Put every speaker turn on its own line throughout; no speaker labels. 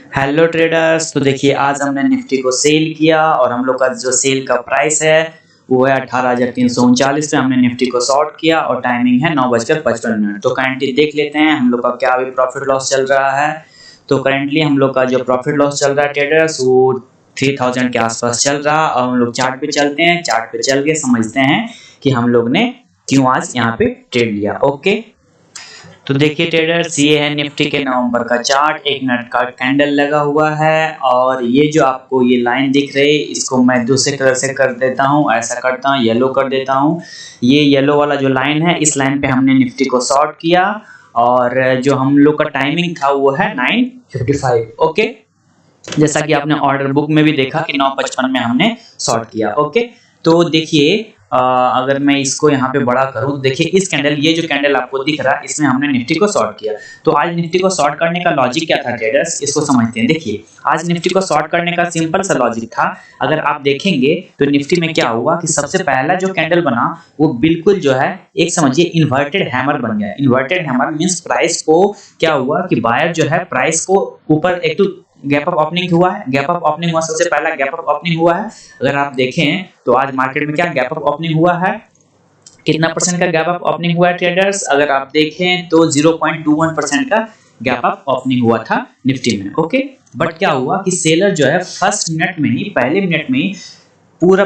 Hello traders. तो देखिए आज हमने निफ्टी को सेल किया और हम लोग का जो सेल का प्राइस है वो है 18,339 पे। हमने निफ्टी को शॉर्ट किया और टाइमिंग है 9:55। तो करंटली देख लेते हैं हम लोग का क्या अभी प्रॉफिट लॉस चल रहा है। तो करंटली हम लोग का जो प्रॉफिट लॉस चल रहा है ट्रेडर्स वो 3000 के आसपास चल रहा। और हम लोग चार्ट पे चलते हैं, चार्ट पे चल के समझते हैं कि हम लोग ने क्यों आज यहाँ पे ट्रेड लिया। ओके, तो देखिए ट्रेडर्स, ये है निफ्टी के नवंबर का चार्ट। 1 मिनट का कैंडल लगा हुआ है और ये जो आपको ये लाइन दिख रही है इसको मैं दूसरे कलर से कर देता हूँ। ऐसा करता हूँ, येलो कर देता हूँ। ये येलो वाला जो लाइन है इस लाइन पे हमने निफ्टी को शॉर्ट किया और जो हम लोग का टाइमिंग था वो है 9:55। ओके, जैसा कि आपने ऑर्डर बुक में भी देखा कि 9:55 में हमने शॉर्ट किया। ओके, तो देखिए अगर मैं इसको यहाँ पे बड़ा करूँ तो देखिए इस कैंडल, ये जो कैंडल आपको दिख रहा है इसमें हमने निफ्टी को शॉर्ट किया। तो आज निफ्टी को शॉर्ट करने का लॉजिक क्या था ट्रेडर्स, इसको समझते हैं। देखिए आज निफ्टी को शॉर्ट करने का सिंपल सा लॉजिक था। अगर आप देखेंगे तो निफ्टी में क्या हुआ कि सबसे पहला जो कैंडल बना वो बिल्कुल जो है एक समझिए इन्वर्टेड हैमर बन गया। इन्वर्टेड हैमर मींस प्राइस को क्या हुआ कि बायर जो है प्राइस को ऊपर एक तो गैप अप ओपनिंग हुआ है, गैप अप ओपनिंग हुआ, सबसे पहला गैप अप ओपनिंग हुआ है। अगर आप देखें तो आज मार्केट में क्या गैप अप ओपनिंग हुआ है, कितना परसेंट का गैप अप ओपनिंग हुआ है ट्रेडर्स, अगर आप देखें तो 0.21% का गैप अप ओपनिंग हुआ था निफ्टी में। ओके, बट क्या हुआ कि सेलर जो है फर्स्ट मिनट में ही, पहले मिनट में ही पूरा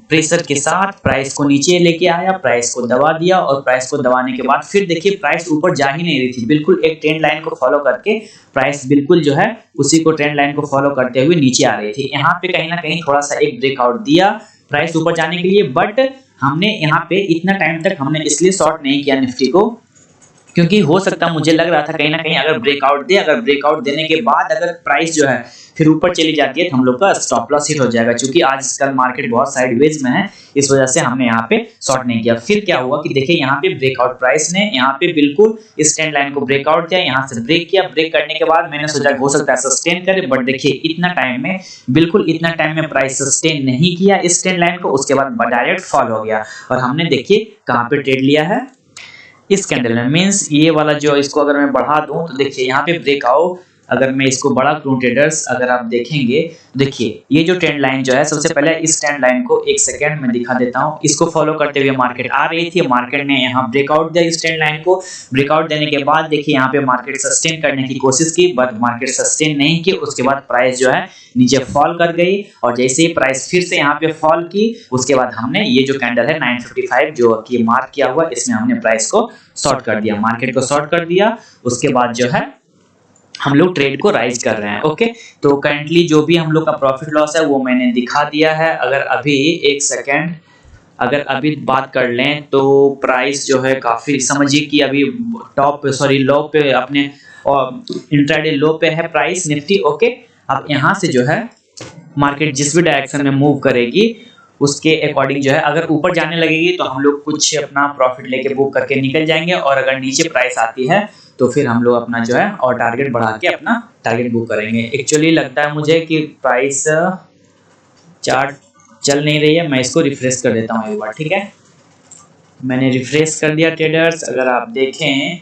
प्रेशर के साथ प्राइस को नीचे लेके आया, प्राइस को दबा दिया और प्राइस को दबाने के बाद फिर देखिए प्राइस ऊपर जा ही नहीं रही थी, बिल्कुल एक ट्रेंड लाइन को फॉलो करके प्राइस बिल्कुल जो है उसी को ट्रेंड लाइन को फॉलो करते हुए नीचे आ रही थी। यहाँ पे कहीं ना कहीं थोड़ा सा एक ब्रेकआउट दिया प्राइस ऊपर जाने के लिए, बट हमने यहाँ पे इतना टाइम तक हमने इसलिए शॉर्ट नहीं किया निफ्टी को क्योंकि हो सकता मुझे लग रहा था कहीं ना कहीं अगर ब्रेकआउट दे, अगर ब्रेकआउट देने के बाद अगर प्राइस जो है फिर ऊपर चली जाती है तो हम लोग का स्टॉप लॉस हिट हो जाएगा। क्योंकि आजकल मार्केट बहुत साइडवेज में है, इस वजह से हमने यहाँ पे शॉर्ट नहीं किया। फिर क्या हुआ कि देखिए यहाँ पे ब्रेकआउट प्राइस ने यहाँ पे बिल्कुल इस ट्रेंड लाइन को ब्रेकआउट दिया, यहाँ से ब्रेक किया। ब्रेक करने के बाद मैंने सोचा हो सकता है सस्टेन करे, बट देखिए इतना टाइम में, बिल्कुल इतना टाइम में प्राइस सस्टेन नहीं किया इस ट्रेंड लाइन को, उसके बाद डायरेक्ट फॉल हो गया। और हमने देखिए कहाँ पे ट्रेड लिया है, इस कैंडल में, मींस ये वाला जो, इसको अगर मैं बढ़ा दूं तो देखिए यहाँ पे ब्रेकआउट, अगर मैं इसको बड़ा करूं ट्रेडर्स, अगर आप देखेंगे देखिए ये जो ट्रेंड लाइन जो है, सबसे पहले इस ट्रेंड लाइन को एक सेकंड में दिखा देता हूं। इसको फॉलो करते हुए मार्केट आ रही थी, मार्केट ने यहाँ ब्रेकआउट दिया इस ट्रेंड लाइन को। ब्रेकआउट देने के बाद देखिए यहाँ पे मार्केट सस्टेन करने की कोशिश की, बट मार्केट सस्टेन नहीं की। उसके बाद प्राइस जो है नीचे फॉल कर गई और जैसे ही प्राइस फिर से यहाँ पे फॉल की, उसके बाद हमने ये जो कैंडल है 955 जो कि मार्क किया हुआ, इसमें हमने प्राइस को शॉर्ट कर दिया, मार्केट को शॉर्ट कर दिया। उसके बाद जो है हम लोग ट्रेड को राइज कर रहे हैं। ओके, तो करंटली जो भी हम लोग का प्रॉफिट लॉस है वो मैंने दिखा दिया है। अगर अभी एक सेकेंड, अगर अभी बात कर लें तो प्राइस जो है काफी, समझिए कि अभी टॉप सॉरी लो पे, अपने इंट्राडे लो पे है प्राइस निफ्टी। ओके, अब यहाँ से जो है मार्केट जिस भी डायरेक्शन में मूव करेगी उसके अकॉर्डिंग जो है, अगर ऊपर जाने लगेगी तो हम लोग कुछ अपना प्रॉफिट लेके बुक करके निकल जाएंगे, और अगर नीचे प्राइस आती है तो फिर हम लोग अपना जो है और टारगेट बढ़ा के अपना टारगेट बुक करेंगे। एक्चुअली लगता है मुझे कि प्राइस चार्ट चल नहीं रही है, मैं इसको रिफ्रेश कर देता हूँ एक बार। ठीक है, मैंने रिफ्रेश कर दिया ट्रेडर्स, अगर आप देखें,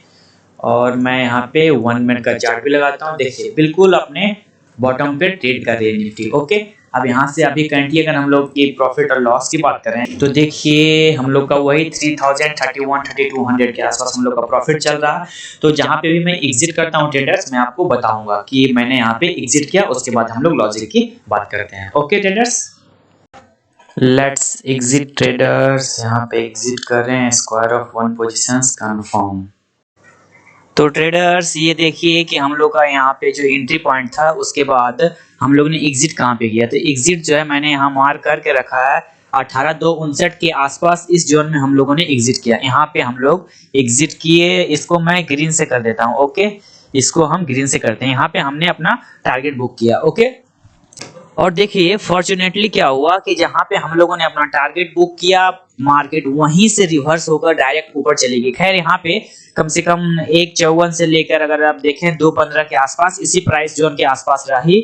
और मैं यहाँ पे 1 मिनट का चार्ट भी लगाता हूँ। देखिए बिल्कुल अपने बॉटम पे ट्रेड कर रही है निफ्टी। ओके, अब यहाँ से अभी करंटली अगर हम लोग की प्रॉफिट और लॉस की बात करें तो देखिए हम लोग का वही 3031-3200 के आसपास हम लोग का प्रॉफिट चल रहा है। तो जहाँ पे भी मैं एग्जिट करता हूँ ट्रेडर्स, मैं आपको बताऊंगा कि मैंने यहाँ पे एग्जिट किया, उसके बाद हम लोग लॉजिक की बात करते हैं। Okay traders, let's exit traders, यहाँ पे एग्जिट कर रहे हैं, स्क्वायर ऑफ 1 पोजीशंस कंफर्म। तो ट्रेडर्स ये देखिए कि हम लोग का यहाँ पे जो एंट्री पॉइंट था उसके बाद हम लोग ने एग्जिट कहाँ पे किया, तो एग्जिट जो है मैंने यहाँ मार्क करके रखा है 18,259 के आसपास, इस जोन में हम लोगों ने एग्जिट किया। यहाँ पे हम लोग एग्जिट किए, इसको मैं ग्रीन से कर देता हूँ। ओके, इसको हम ग्रीन से करते हैं। यहाँ पे हमने अपना टारगेट बुक किया। ओके, और देखिए फॉर्चुनेटली क्या हुआ कि जहां पे हम लोगों ने अपना टारगेट बुक किया, मार्केट वहीं से रिवर्स होकर डायरेक्ट ऊपर चली गई। खैर यहाँ पे कम से कम 154 से लेकर अगर आप देखें 215 के आसपास इसी प्राइस जोन के आसपास रही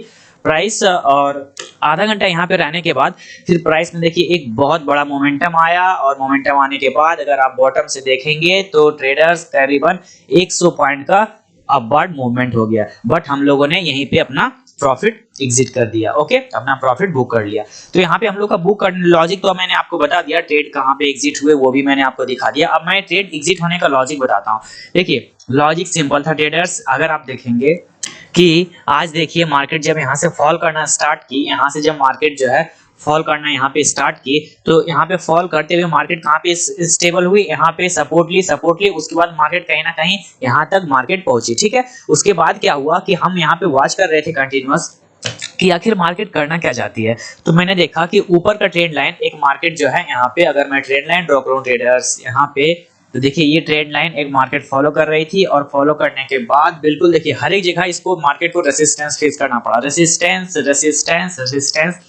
प्राइस, और आधा घंटा यहाँ पे रहने के बाद फिर प्राइस में देखिए एक बहुत बड़ा मोमेंटम आया, और मोमेंटम आने के बाद अगर आप बॉटम से देखेंगे तो ट्रेडर्स करीबन 100 पॉइंट का अपवर्ड मूवमेंट हो गया, बट हम लोगों ने यहीं पे अपना प्रॉफिट एग्जिट कर दिया। ओके, अपना प्रॉफिट बुक कर लिया। तो यहाँ पे हम लोग का बुक करने लॉजिक तो मैंने आपको बता दिया, ट्रेड कहाँ पे एग्जिट हुए वो भी मैंने आपको दिखा दिया। अब मैं ट्रेड एग्जिट होने का लॉजिक बताता हूँ। देखिए लॉजिक सिंपल था ट्रेडर्स। अगर आप देखेंगे कि आज देखिए मार्केट जब यहाँ से फॉल करना स्टार्ट की, यहाँ से जब मार्केट जो है फॉल करना यहाँ पे स्टार्ट की, तो यहाँ पे फॉल करते हुए मार्केट कहाँ पे स्टेबल हुई, यहाँ पे सपोर्ट ली, उसके बाद मार्केट कहीं ना कहीं यहाँ तक मार्केट पहुंची। ठीक है, उसके बाद क्या हुआ कि हम यहाँ पे वॉच कर रहे थे कंटिन्यूअस कि आखिर मार्केट करना क्या चाहती है। तो मैंने देखा कि ऊपर का ट्रेंड लाइन एक मार्केट जो है यहाँ पे, अगर मैं ट्रेंड लाइन ड्रॉ करूँ ट्रेडर्स यहाँ पे, तो देखिए ये ट्रेंड लाइन एक मार्केट फॉलो कर रही थी और फॉलो करने के बाद बिल्कुल देखिए हर एक जगह इसको मार्केट को रेजिस्टेंस फेस करना पड़ा। रेजिस्टेंस रेजिस्टेंस रेजिस्टेंस,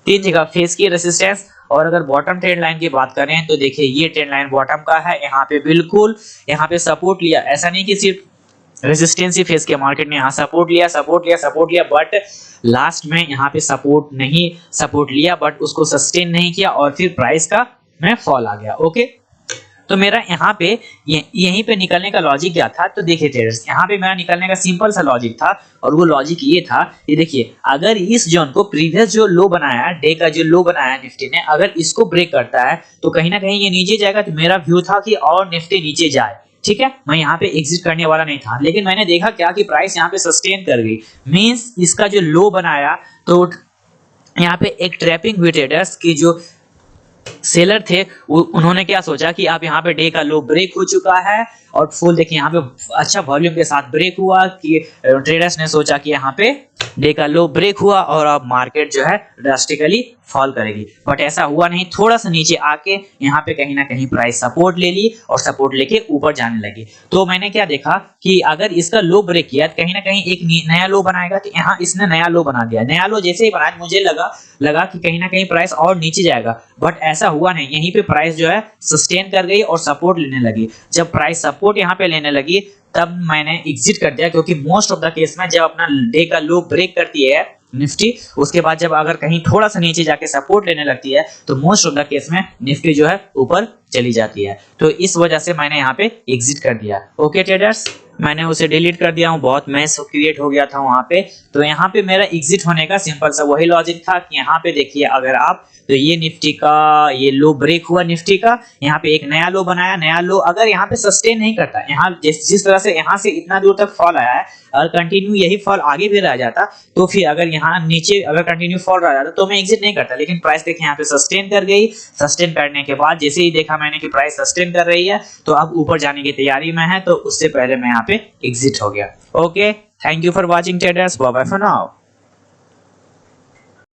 3 जगह फेस की रेजिस्टेंस। और अगर बॉटम ट्रेंड लाइन की बात करें तो देखिए ये ट्रेंड लाइन बॉटम का है, यहाँ पे बिल्कुल यहाँ पे सपोर्ट लिया। ऐसा नहीं कि सिर्फ रेजिस्टेंस ही फेस किया मार्केट ने, यहाँ सपोर्ट लिया, बट लास्ट में यहाँ पे सपोर्ट लिया बट उसको सस्टेन नहीं किया और फिर प्राइस का में फॉल आ गया। ओके, तो मेरा यहाँ पे यहीं पे निकलने का लॉजिक क्या था, तो देखिए ट्रेडर्स यहाँ पे मेरा निकलने का सिंपल सा लॉजिक था और वो लॉजिक ये था कि देखिए अगर इस जोन को प्रीवियस जो लो बनाया, डे का जो लो बनाया निफ्टी ने, अगर इसको ब्रेक करता है तो कहीं ना कहीं ये नीचे जाएगा। तो मेरा व्यू था कि और निफ्टी नीचे जाए। ठीक है, मैं यहाँ पे एग्जिट करने वाला नहीं था, लेकिन मैंने देखा क्या कि प्राइस यहाँ पे सस्टेन कर गई, मींस इसका जो लो बनाया तो यहाँ पे एक ट्रैपिंग हुई ट्रेडर्स की। जो सेलर थे उन्होंने क्या सोचा कि आप यहाँ पे डे का लो ब्रेक हो चुका है और फुल देखिए यहाँ पे अच्छा वॉल्यूम के साथ ब्रेक हुआ कि ट्रेडर्स ने सोचा कि यहाँ पे डे का लो ब्रेक हुआ और अब मार्केट जो है ड्रास्टिकली फॉल करेगी, बट ऐसा हुआ नहीं। थोड़ा सा नीचे आके यहाँ पे कहीं ना कहीं प्राइस सपोर्ट ले ली और सपोर्ट लेके ऊपर जाने लगी। तो मैंने क्या देखा कि अगर इसका लो ब्रेक किया तो कहीं ना कहीं एक नया लो बनाएगा। तो यहाँ इसने नया लो बना दिया। नया लो जैसे ही बनाया मुझे लगा कि कहीं ना कहीं प्राइस और नीचे जाएगा, बट ऐसा हुआ नहीं। यहीं पे प्राइस जो है सस्टेन कर गई और सपोर्ट लेने लगी। जब प्राइस सपोर्ट यहाँ पे लेने लगी तब मैंने एग्जिट कर दिया, क्योंकि मोस्ट ऑफ द केस में जब अपना डे का लो ब्रेक करती है निफ्टी, उसके बाद जब अगर कहीं थोड़ा सा नीचे जाके सपोर्ट लेने लगती है तो मोस्ट ऑफ द केस में निफ्टी जो है ऊपर चली जाती है। तो इस वजह से मैंने यहाँ पे एग्जिट कर दिया। ओके ट्रेडर्स, मैंने उसे डिलीट कर दिया हूँ, बहुत मैस क्रिएट हो गया था वहां पे। तो यहाँ पे मेरा एग्जिट होने का सिंपल सा वही लॉजिक था कि यहाँ पे देखिए अगर आप, तो ये निफ्टी का ये लो ब्रेक हुआ निफ्टी का, यहाँ पे एक नया लो बनाया। नया लो अगर यहाँ पे सस्टेन नहीं करता, यहाँ जिस तरह से यहाँ से इतना दूर तक फॉल आया है, अगर कंटिन्यू यही फॉल आगे भी रह जाता तो फिर अगर यहाँ नीचे अगर कंटिन्यू फॉल रह जाता तो मैं एग्जिट नहीं करता। लेकिन प्राइस देखिए यहाँ पे सस्टेन कर गई। सस्टेन करने के बाद जैसे ही देखा मैंने कि प्राइस सस्टेन कर रही है तो अब ऊपर जाने की तैयारी में है, तो उससे पहले मैं यहाँ पे एग्जिट हो गया। Okay, thank you for watching traders, bye bye for now.